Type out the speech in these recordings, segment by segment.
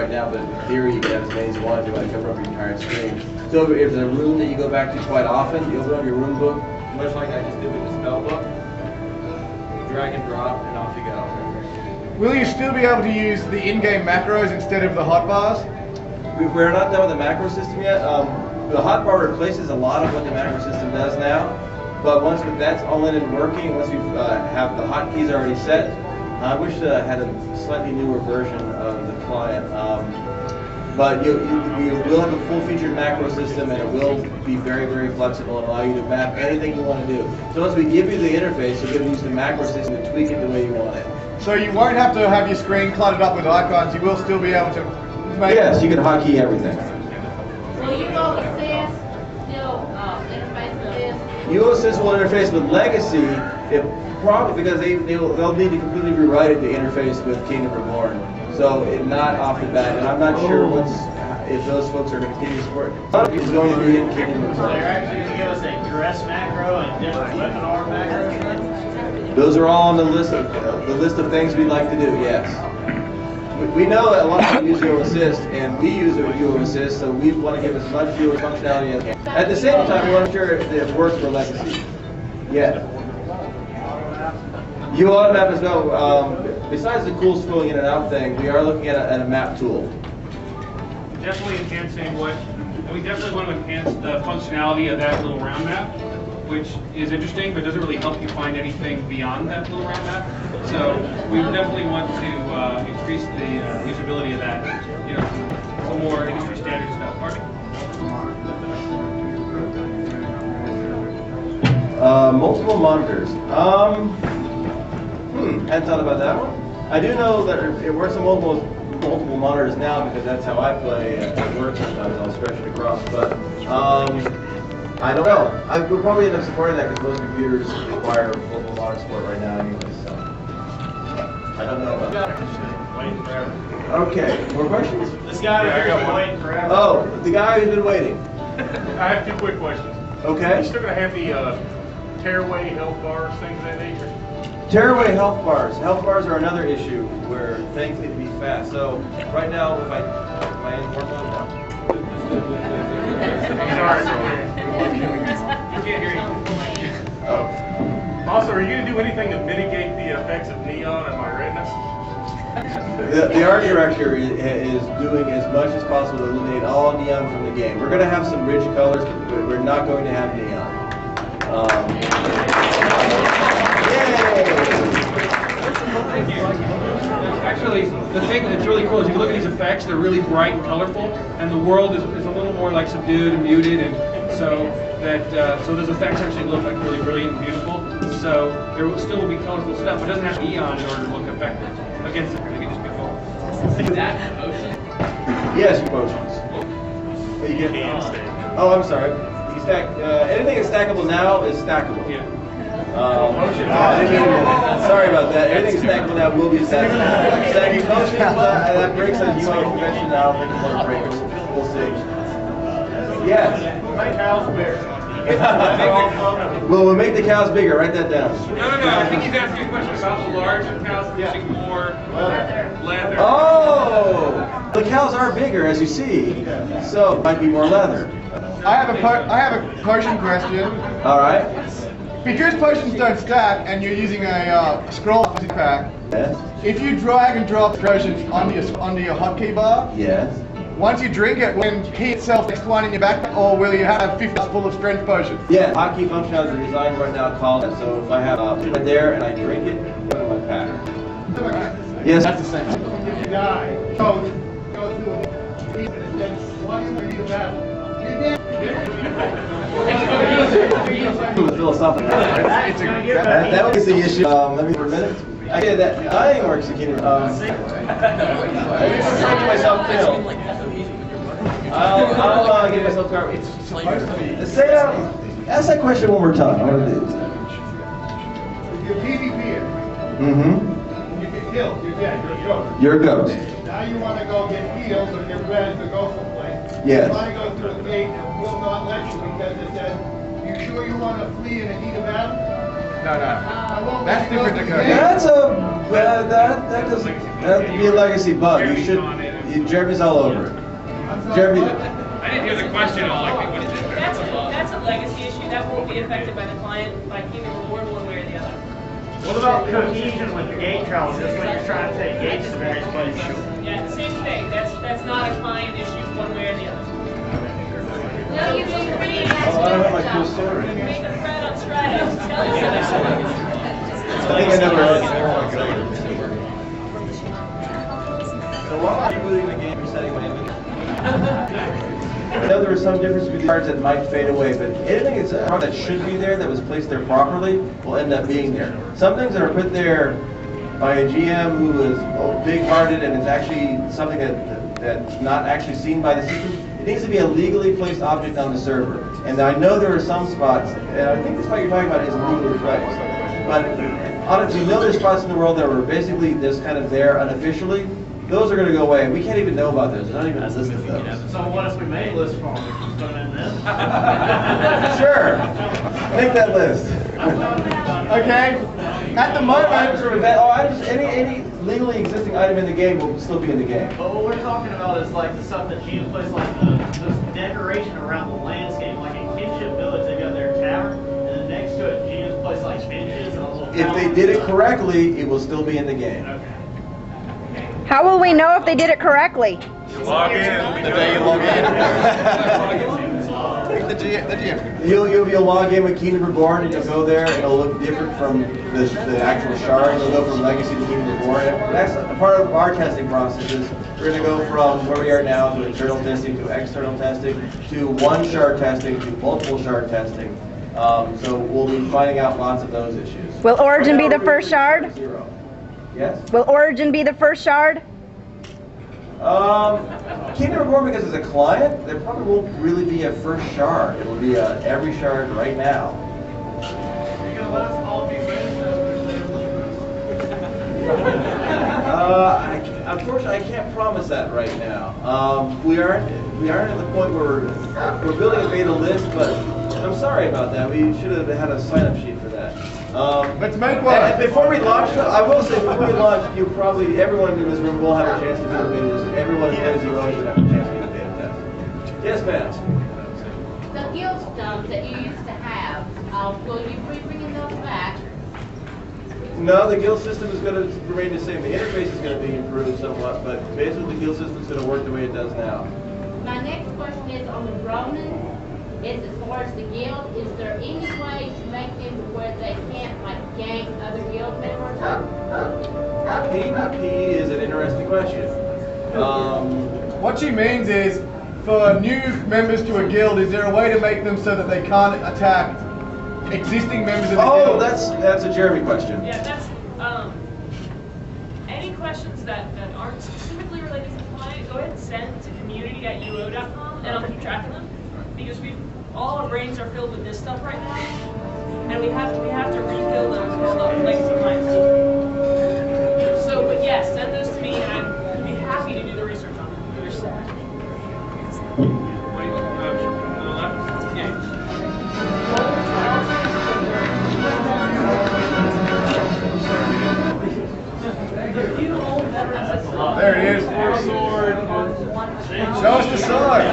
right now, but in theory you can have as many as you want if you want to cover up your entire screen. So if there's a room that you go back to quite often, you open up your room book, much like I just did with the spell book, drag and drop, and off you go. Will you still be able to use the in-game macros instead of the hotbars? We're not done with the macro system yet. The hotbar replaces a lot of what the macro system does now, but once that's all in and working, once we have the hotkeys already set, I wish I had a slightly newer version of the client. But you will have a full-featured macro system, and it will be very, very flexible and allow you to map anything you want to do. So once we give you the interface, you're going to use the macro system to tweak it the way you want it. So you won't have to have your screen cluttered up with icons. You will still be able to make... Yes, you can hotkey everything. Will UO Assist still interface with this? UO Assist will interface with Legacy, probably because they'll need to completely rewrite it to interface with Kingdom Reborn. So not off the bat, and I'm not sure if those folks are going to continue to support it. It's going to be in Kingdom Reborn. So they're actually going to give us a dress macro and different weapon arm macro? Those are all on the list of things we'd like to do. Yes. We know that a lot of people use UO Assist, and we use UO Assist, so we want to give as much UO functionality as we can. At the same time, we want to make sure it works for Legacy. Yeah. UO Automap as well. Besides the cool scrolling in and out thing, we are looking at a map tool. Definitely enhancing we definitely want to enhance the functionality of that little round map, which is interesting, but doesn't really help you find anything beyond that little round map. So we definitely want to increase the usability of that, some more industry standard stuff. Multiple monitors. Hadn't thought about that one. I do know that it works on multiple monitors now because that's how I play at work sometimes. I'll stretch it across, but I don't know. We'll probably end up supporting that because most computers require multiple monitor support right now anyway, so I don't know about that. Waiting forever. Okay, more questions? This guy over here has been waiting forever. Oh, the guy who's been waiting. I have two quick questions. Okay. You're still going to have the tearaway health bars, things of that nature? Tearaway health bars. Health bars are another issue where things need to be fast. So right now, if I in work mode now. Sorry. You can't hear you. Oh. Also, are you going to do anything to mitigate the effects of neon on my retinas? The art director is doing as much as possible to eliminate all neon from the game. We're going to have some rich colors, but we're not going to have neon. Actually, the thing that's really cool is you look at these effects, they're really bright and colorful, and the world is a little more like subdued and muted, and so those effects actually look like really brilliant and beautiful. So there still will be colorful stuff, but it doesn't have neon in order to look effective against it. It can just be cool. Yes, potions. Oh, I'm sorry. You stack anything that's stackable now is stackable. Yeah. Sorry about that. Anything stackable now will be stackable. Stacking potions, that breaks a UO convention. I don't think it's going to break it. We'll see. Yes. My cow's bigger. Well, we'll make the cows bigger. Write that down. No. I think he's asking a question about the larger cows using more leather. Oh! The cows are bigger, as you see, so it might be more leather. I have a potion question. All right. Because potions don't stack and you're using a scroll pack, Yes. if you drag and drop potions onto your hotkey bar, Yes. once you drink it, will it key itself next one in your backpack, or will you have 50 full of strength potions? Yeah, hotkey functionality is designed right now called it. So if I have right there and I drink it, put it in my pack. Yes. That's the same. Philosophical. That was the issue. Let me for a minute. Okay, that dying works again. Let me just make myself feel. I'll give myself cover. Say that. Ask that question one more time. I want to do this. If you're PvPing, you get killed, you're dead, you're a ghost. You're a ghost. Now you want to go get healed or get ready to go someplace. Yes. You want to go through a gate and will not let you because it says, you sure you want to flee in the heat of battle? No. That's different than That's that doesn't that'd be a legacy bug. You should Jeremy's all over it. Jeremy, I didn't hear the question all. Like, what is it? That's a legacy issue. That won't be affected by the client by Kingdom Reward one way or the other. What about cohesion with the gate travel, just when you're trying to take gates to various places? Yeah, same thing. That's not a client issue one way or the other. No, you can bring it I don't have my cool story. Make a thread on Stratics. Tell us I think I never heard it. So while I'm rebooting the game, resetting my image. I know there are some differences between cards that might fade away, but anything that should be there, that was placed there properly, will end up being there. Some things that are put there by a GM who is big-hearted and it's actually something that's not actually seen by the system, it needs to be a legally placed object on the server. And I know there are some spots, and I think the spot you're talking about is legally placed. But honestly, you know there's spots in the world that were basically just kind of there unofficially. Those are going to go away. We can't even know about those. There's not even a list of those. So what if we made a list for them? Just put them in this? Sure. Make that list. Okay? At the moment, any legally existing item in the game will still be in the game. But what we're talking about is like the stuff that GM plays, like the decoration around the landscape, like in Kinship Village, they've got their tavern, and then next to it, GM's place like benches and a little. If they did it correctly, it will still be in the game. Okay. How will we know if they did it correctly? Log in. The day you log in. the GM. You'll log in with Kingdom Reborn and you'll go there and it'll look different from the actual shard. You'll go from Legacy to Kingdom Reborn. That's a part of our testing process is we're going to go from where we are now to internal testing to external testing to one shard testing to multiple shard testing. So we'll be finding out lots of those issues. Will Origin be the first shard? Zero. Yes? Will Origin be the first shard? Kingdom Reborn, because as a client, there probably won't really be a first shard. It will be every shard right now. You're gonna let us all be Unfortunately, I can't promise that right now. We aren't at the point where we're building a beta list, but I'm sorry about that. We should have had a sign-up sheet for that. Let's make one. And before we launch, I will say before we launch, everyone in this room will have a chance to do the beta test. Everyone who has UO should have a chance to do the beta test. Yes, ma'am. The guild stuff that you used to have, will you be bringing those back? No, the guild system is going to remain the same. The interface is going to be improved somewhat, but basically the guild system is going to work the way it does now. My next question is on the Ronin. As far as the guild, is there any way to make them to where they can't like gang other guild members? PvP is an interesting question. What she means is, for new members to a guild, is there a way to make them so that they can't attack existing members of the guild? Oh, that's a Jeremy question. Yeah, that's any questions that aren't specifically related to the client, go ahead and send to community@uo.com and I'll keep track of them. Because all our brains are filled with this stuff right now, and we have to refill those with stuff legacy clients. So, but yes, send those to me, and I'd be happy to do the research on them. Wait, to the left? Yeah. There it is. Show us the sword.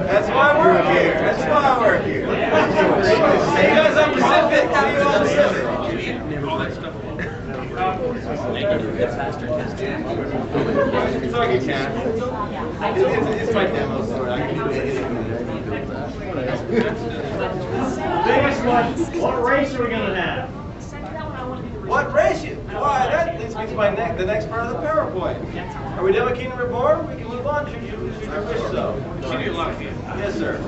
That's why we're here. That's why we're here. See you guys on Pacific. See you on Pacific. All that stuff. It's like you can. It's my demo sword. I can do anything. Biggest one, what race are we gonna have? What race you? Why, that leads me to the next part of the PowerPoint. Are we done with Kingdom Reborn? We can move on. Should you wish so? She did a lot of things. Yes, sir.